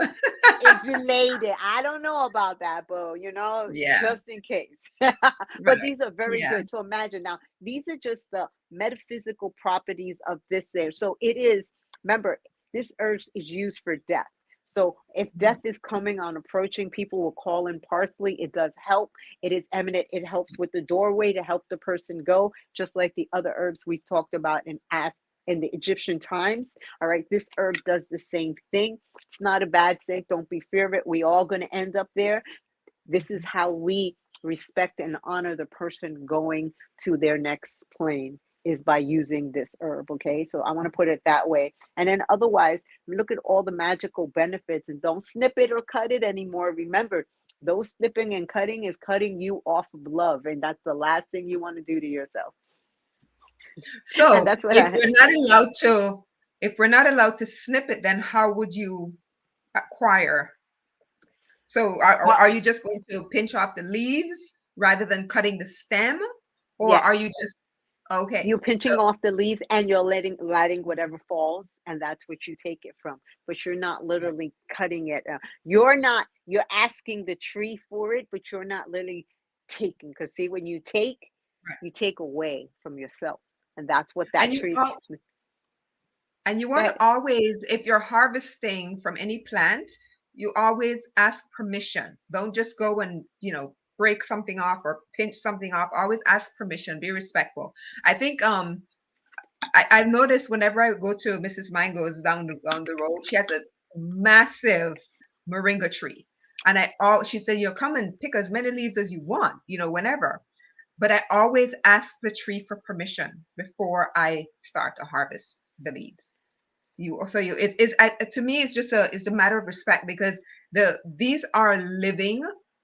it delayed it. I don't know about that, but Yeah. just in case. But Right. these are very Yeah. good. So imagine now, these are just the metaphysical properties of this there. So it is, remember, this herb is used for death. So if death Mhm. is coming on approaching, people will call in parsley. It does help. It is eminent. It helps with the doorway to help the person go, just like the other herbs we've talked about in the Egyptian times. All right, this herb does the same thing. It's not a bad thing. Don't be fear of it. We all going to end up there. This is Mhm. how we respect and honor the person going to their next plane, is by using this herb. Okay, so I want to put it that way. And then otherwise, look at all the magical benefits, and don't snip it or cut it anymore. Remember, those snipping and cutting is cutting you off of love, and that's the last thing you want to do to yourself. And So that's what I. if we're not allowed to snip it, then how would you acquire? So Well, are you just going to pinch off the leaves rather than cutting the stem? Or are you yes. just Okay. You're So pinching off the leaves and you're letting whatever falls, and that's what you take it from. But you're not literally cutting it. You're asking the tree for it, but you're not literally taking. Because see, when right. you take away from yourself, and that's what that And you tree. all and you want to That always, if you're harvesting from any plant, you always ask permission. Don't just go and, break something off or pinch something off. Always ask permission. Be respectful. I think I've noticed whenever I go to Mrs. Mango's down the road, she has a massive moringa tree. And she said, come and pick as many leaves as you want, whenever. But I always ask the tree for permission before I start to harvest the leaves. To me, it's a matter of respect, because these are living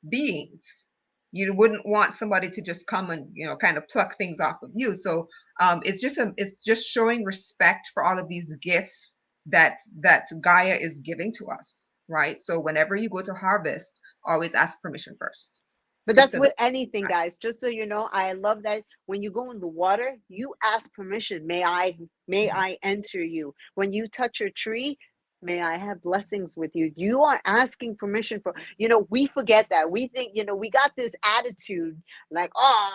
beings. You wouldn't want somebody to just come and, kind of pluck things off of you. So it's just showing respect for all of these gifts that Gaia is giving to us, right? So whenever you go to harvest, always ask permission first, But just that's so that. with anything, guys. Just so you know, I love that when you go in the water, you ask permission. May I enter you? When you touch your tree, may I have blessings with you? You are asking permission for, we forget that. We think, we got this attitude like, oh,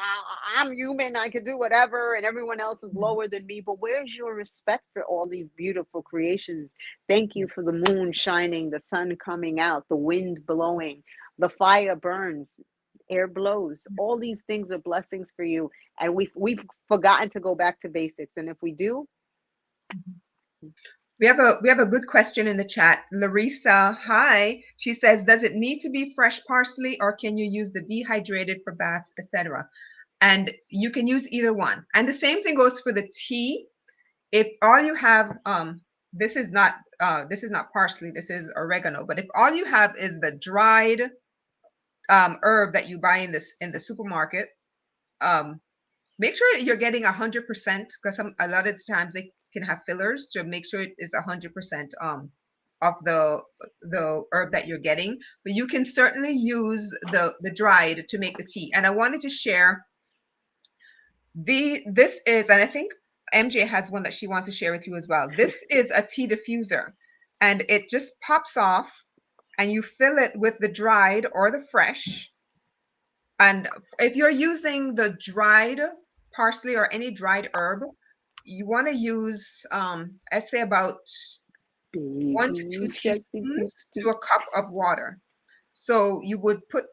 I'm human, I can do whatever, and everyone else is Mhm. lower than me. But where's your respect for all these beautiful creations? Thank you for the moon shining, the sun coming out, the wind blowing, the fire burns, air blows. All these things are blessings for you, and we've forgotten to go back to basics. And if we do, We have a good question in the chat. Larissa, hi. She says, does it need to be fresh parsley, or can you use the dehydrated for baths, etc.? And you can use either one. And the same thing goes for the tea. If all you have, this is not parsley, this is oregano. But if all you have is the dried herb that you buy in the supermarket, um, make sure you're getting 100%, because a lot of times they can have fillers, to make sure it is 100% of the herb that you're getting. But you can certainly use the dried to make the tea. And I wanted to share this is, and I think MJ has one that she wants to share with you as well. This is a tea diffuser, and it just pops off, and you fill it with the dried or the fresh. And if you're using the dried parsley or any dried herb, you want to use, I'd say about 1 to 2 baby shark, teaspoons to a cup of water. So you would put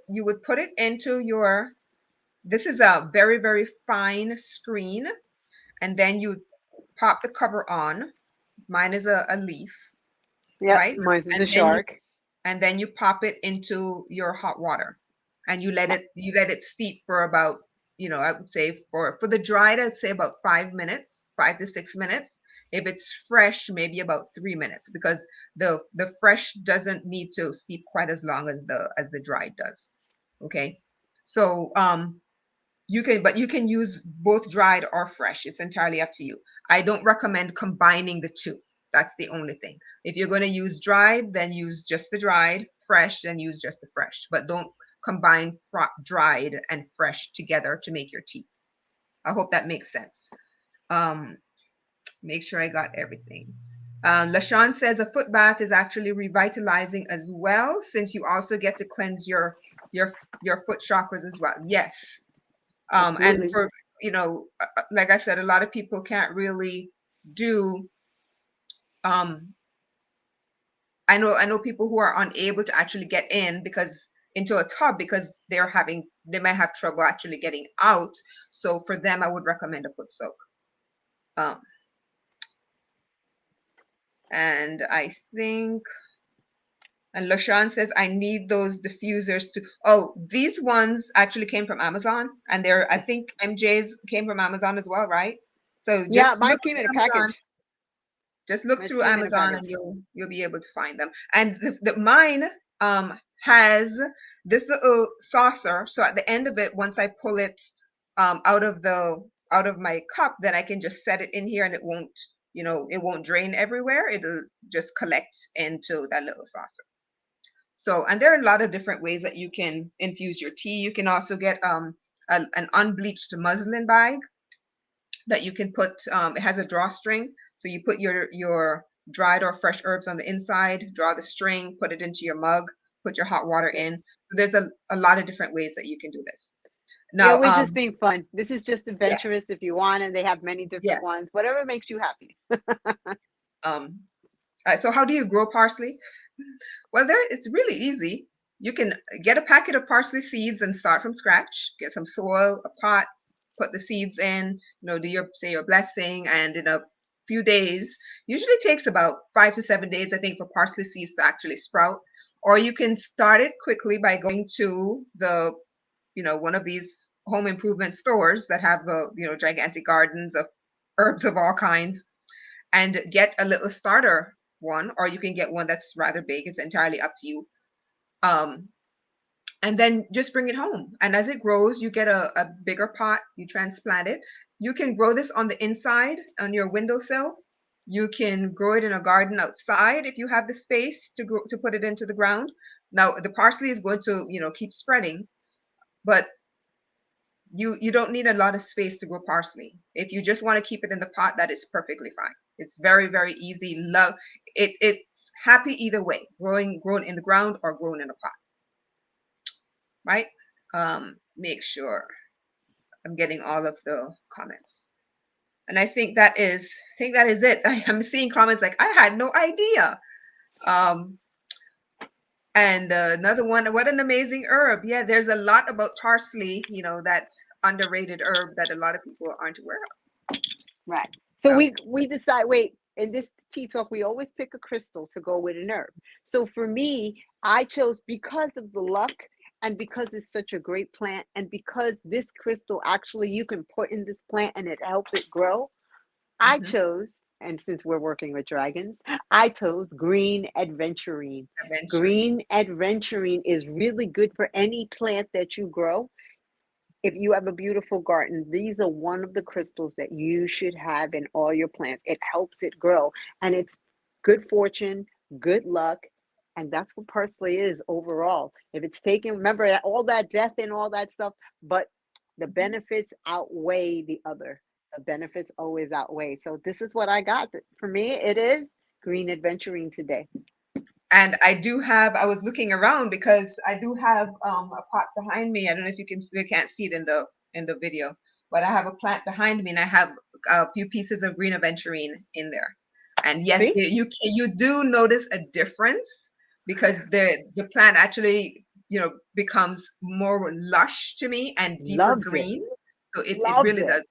it into your. This is a very, very fine screen, and then you pop the cover on. Mine is a leaf, yep, right? mine is a And then you shark. and then you pop it into your hot water, and you let it steep for about, I would say, for the dried, I'd say about 5 minutes, 5 to 6 minutes. If it's fresh, maybe about 3 minutes, because the fresh doesn't need to steep quite as long as the dried does. Okay. So you can use both dried or fresh. It's entirely up to you. I don't recommend combining the two. That's the only thing. If you're going to use dried, then use just the dried. Fresh, then use just the fresh. But don't combine dried and fresh together to make your tea. I hope that makes sense. Um, make sure I got everything. LaShawn says a foot bath is actually revitalizing as well, since you also get to cleanse your foot chakras as well. Yes. And Absolutely. for, like I said, a lot of people can't really do. Um, I know people who are unable to actually get into a tub, because they might have trouble actually getting out. So for them, I would recommend a foot soak. Um, and I think, and LaShawn says, I need those diffusers to. Oh, these ones actually came from Amazon, and I think MJ's came from Amazon as well, right? So Yeah, just mine look came in a on Amazon. package. Just look Mine through came in a Amazon, package. and you'll be able to find them. And mine has this little saucer. So at the end of it, once I pull it out of my cup, then I can just set it in here, and it won't drain everywhere. It'll just collect into that little saucer. So, and there are a lot of different ways that you can infuse your tea. You can also get an unbleached muslin bag, that you can put. It has a drawstring, so you put your dried or fresh herbs on the inside, draw the string, put it into your mug, put your hot water in. So there's a lot of different ways that you can do this. Yeah, Now, we're just being fun. This is just yeah, adventurous if you want, and they have many different yes. ones. Whatever makes you happy. Um, all right, so how do you grow parsley? Well, it's really easy. You can get a packet of parsley seeds and start from scratch. Get some soil, a pot, put the seeds in, do your blessing, and in a few days, usually takes about 5 to 7 days, I think, for parsley seeds to actually sprout. Or you can start it quickly by going to one of these home improvement stores that have gigantic gardens of herbs of all kinds, and get a little starter one, or you can get one that's rather big. It's entirely up to you. Um, and then just bring it home. And as it grows, you get a bigger pot, you transplant it. You can grow this on the inside on your windowsill. You can grow it in a garden outside if you have the space to put it into the ground. Now, the parsley is going to, keep spreading, but you don't need a lot of space to grow parsley. If you just want to keep it in the pot, that is perfectly fine. It's very, very easy. Love it. It's happy either way, grown in the ground or grown in a pot, right? Make sure I'm getting all of the comments. And I think that is it. I'm seeing comments like, I had no idea. Um, and another one, what an amazing herb. Yeah, there's a lot about parsley, that's underrated herb that a lot of people aren't aware of. Right. So So, we decide, wait, in this tea talk, we always pick a crystal to go with an herb. So for me, I chose, because of the luck and because it's such a great plant, and because this crystal actually you can put in this plant and it helps it grow, I mhm, chose, and since we're working with dragons, I chose green adventurine. adventuring. Green adventurine is really good for any plant that you grow. If you have a beautiful garden, these are one of the crystals that you should have in all your plants. It helps it grow, and it's good fortune, good luck, and that's what parsley is overall. If it's taken, remember that all that death and all that stuff, but the Mhm. benefits outweigh the other. The benefits always outweigh. So this is what I got. For me, it is green adventuring today. And I was looking around because I do have a pot behind me. I don't know if you can't see it in the video, but I have a plant behind me, and I have a few pieces of green aventurine in there. And yes, See, you do notice a difference because the plant actually, becomes more lush to me and deeper loves it, green. So it loves really it. does,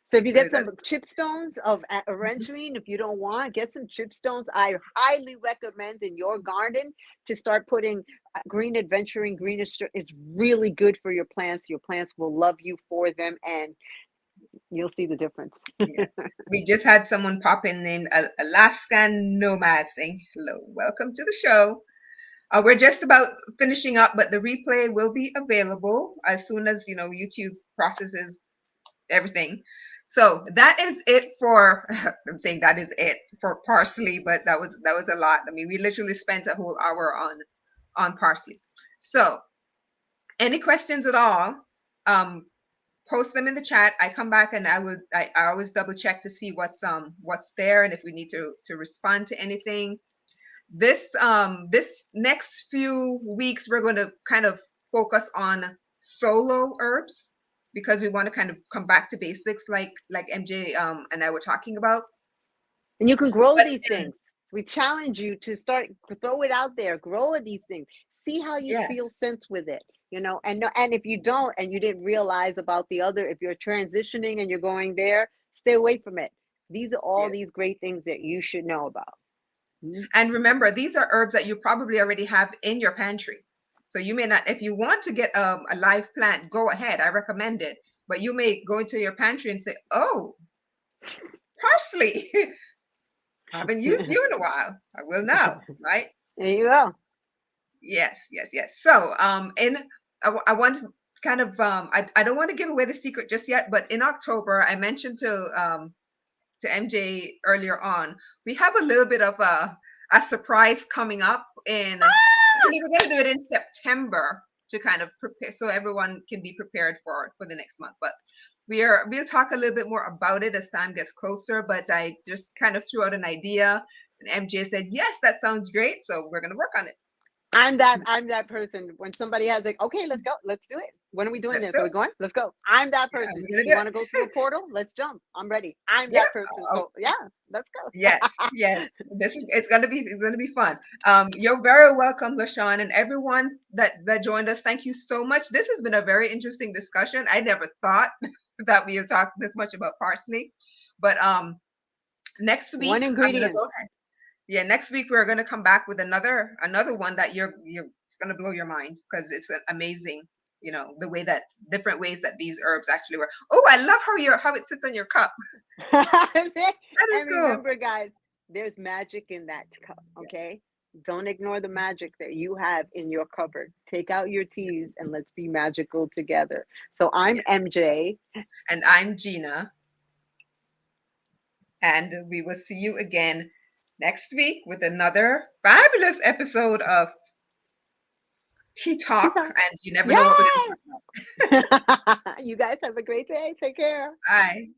So if you get really some does. chipstones of Mhm. aventurine, if you don't want, get some chipstones. I highly recommend in your garden to start putting green adventuring, greenish. It's really good for your plants. Your plants will love you for them, and you'll see the difference. Yeah. We just had someone pop in named Alaskan Nomad saying, hello, welcome to the show. We're just about finishing up, but the replay will be available as soon as YouTube processes everything. So that is it for. I'm saying that is it for parsley, but that was a lot. I mean, we literally spent a whole hour on parsley. So, any questions at all? Um, Post them in the chat. I come back and I always double check to see what's there and if we need to respond to anything. This next few weeks we're going to kind of focus on solo herbs because we want to kind of come back to basics like MJ and I were talking about. And you can grow But these things. We challenge you to start, throw it out there, grow these things, see how you feel yes, sense with it, and no, and if you don't, and you didn't realize about the other, if you're transitioning and you're going there, stay away from it. These are all yes. these great things that you should know about. Mhm. And remember, these are herbs that you probably already have in your pantry. So you may not, if you want to get a live plant, go ahead. I recommend it. But you may go into your pantry and say, "Oh, parsley. I haven't used you in a while. I will now." Right? There you go. Yes, yes, yes. So, I want to kind of, I don't want to give away the secret just yet, but in October, I mentioned to MJ earlier on, we have a little bit of a surprise coming up actually, we're going to do it in September to kind of prepare so everyone can be prepared for the next month. But we'll talk a little bit more about it as time gets closer, but I just kind of threw out an idea and MJ said, yes, that sounds great. So we're going to work on it. I'm that person. When somebody has like, okay, let's go, let's do it. When are we doing Let's this? do Are we it. going? Let's go. I'm that Yeah, person. we're going to You do want to go it. through a portal? Let's jump. I'm ready. I'm Yeah. that person. Oh, So yeah, let's yes, go. yes. It's gonna be fun. You're very welcome, LaShawn, and everyone that joined us. Thank you so much. This has been a very interesting discussion. I never thought that we would talk this much about parsley, but next One week I'm gonna ingredient. go ahead. Yeah, next week we're gonna come back with another one that you're it's gonna blow your mind because it's amazing. The way that different ways that these herbs actually work. Oh, I love how it sits on your cup. That is And cool. remember, guys, there's magic in that cup. Okay. Don't ignore the magic that you have in your cupboard. Take out your teas and let's be magical together. So I'm Yeah. MJ. And I'm Gina, and we will see you again next week with another fabulous episode of Tea Peace Talk. out. And you never know what we're going to Yay! talk about. You guys have a great day. Take care. Bye.